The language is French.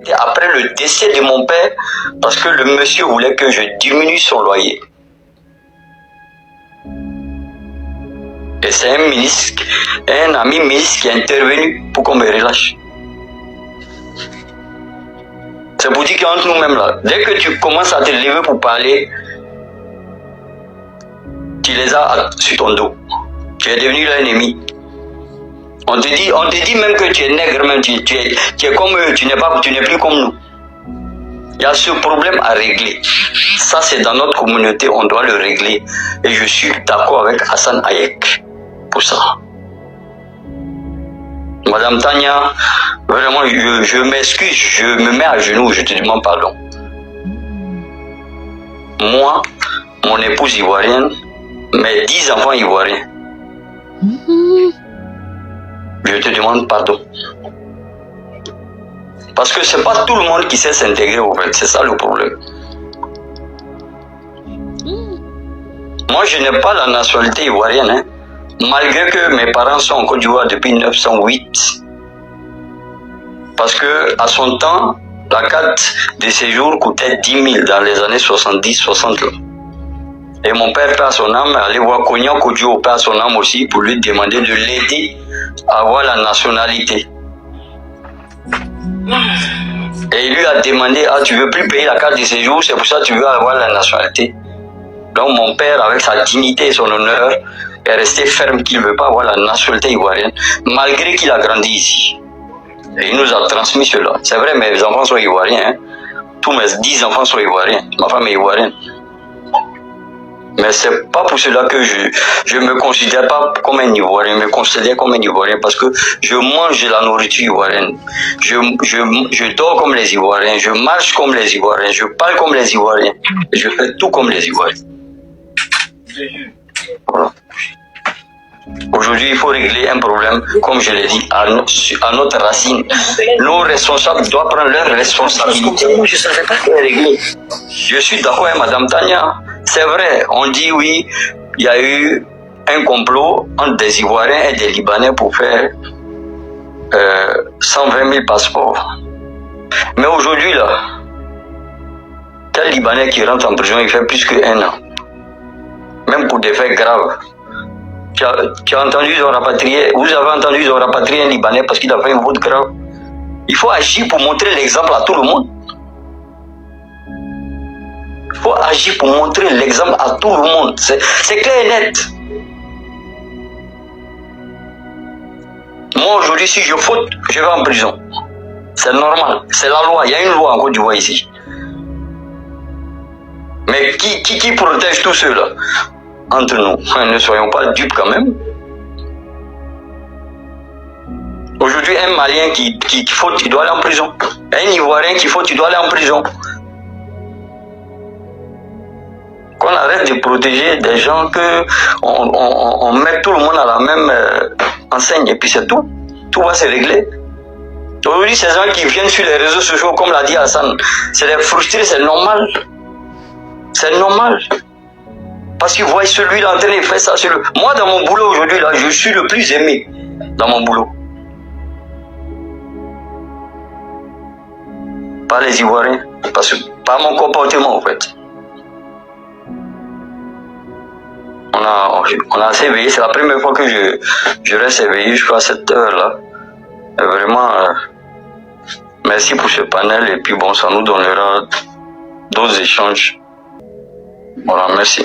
Et après le décès de mon père, parce que le monsieur voulait que je diminue son loyer. Et c'est un ministre, un ami ministre qui est intervenu pour qu'on me relâche. C'est pour dire qu'entre nous-mêmes là, dès que tu commences à te lever pour parler, tu les as sur ton dos. Tu es devenu l'ennemi. On te dit même que tu es nègre, même tu es comme eux, tu n'es plus comme nous. Il y a ce problème à régler. Ça, c'est dans notre communauté, on doit le régler. Et je suis d'accord avec Hassan Hayek pour ça. Madame Tania, vraiment, je m'excuse, je me mets à genoux, je te demande pardon. Moi, mon épouse ivoirienne, mes 10 enfants ivoiriens, je te demande pardon. Parce que c'est pas tout le monde qui sait s'intégrer au fait, c'est ça le problème. Moi, je n'ai pas la nationalité ivoirienne, hein. Malgré que mes parents sont en Côte d'Ivoire depuis 1908. Parce que à son temps, la carte de séjour coûtait 10 000 dans les années 70-60. Et mon père, perd son âme, allait voir Cognac Kodjo, perd son âme aussi, pour lui demander de l'aider à avoir la nationalité. Et il lui a demandé, ah, tu veux plus payer la carte de séjour, c'est pour ça que tu veux avoir la nationalité. Donc mon père, avec sa dignité et son honneur, est resté ferme qu'il ne veut pas avoir la nationalité ivoirienne, malgré qu'il a grandi ici. Et il nous a transmis cela. C'est vrai, mes enfants sont ivoiriens. Hein. Tous mes 10 enfants sont ivoiriens. Ma femme est ivoirienne. Mais c'est pas pour cela que je me considère pas comme un Ivoirien, je me considère comme un Ivoirien parce que je mange de la nourriture ivoirienne. Je dors comme les Ivoiriens, je marche comme les Ivoiriens, je parle comme les Ivoiriens. Je fais tout comme les Ivoiriens. Voilà. Aujourd'hui, il faut régler un problème, comme je l'ai dit, à notre racine. Nos responsables doivent prendre leurs responsabilités. Je ne savais pas. Régler. Je suis d'accord avec Madame Tania. C'est vrai, on dit oui, il y a eu un complot entre des Ivoiriens et des Libanais pour faire 120 000 passeports. Mais aujourd'hui, là, quel Libanais qui rentre en prison, il fait plus qu'1 an. Même pour des faits graves. Tu as entendu, ils ont rapatrié, vous avez entendu, ils ont rapatrié un Libanais parce qu'il a fait une faute grave. Il faut agir pour montrer l'exemple à tout le monde. Il faut agir pour montrer l'exemple à tout le monde. C'est clair et net. Moi, aujourd'hui, si je faute, je vais en prison. C'est normal. C'est la loi. Il y a une loi en Côte d'Ivoire ici. Mais qui protège tous ceux-là? Entre nous, ne soyons pas dupes quand même. Aujourd'hui, un Malien qui faute, il doit aller en prison. Un Ivoirien qui faute, il doit aller en prison. Qu'on arrête de protéger des gens, on met tout le monde à la même enseigne et puis c'est tout. Tout va se régler. Aujourd'hui, ces gens qui viennent sur les réseaux sociaux, comme l'a dit Hassan, c'est des frustrés, c'est normal. C'est normal. Parce qu'ils voient celui-là en train de faire ça. Moi, dans mon boulot aujourd'hui, là, je suis le plus aimé dans mon boulot. Pas les Ivoiriens, par mon comportement, en fait. On a assez veillé, c'est la première fois que je reste éveillé jusqu'à cette heure-là. Et vraiment, merci pour ce panel, et puis bon, ça nous donnera d'autres échanges. Voilà, merci.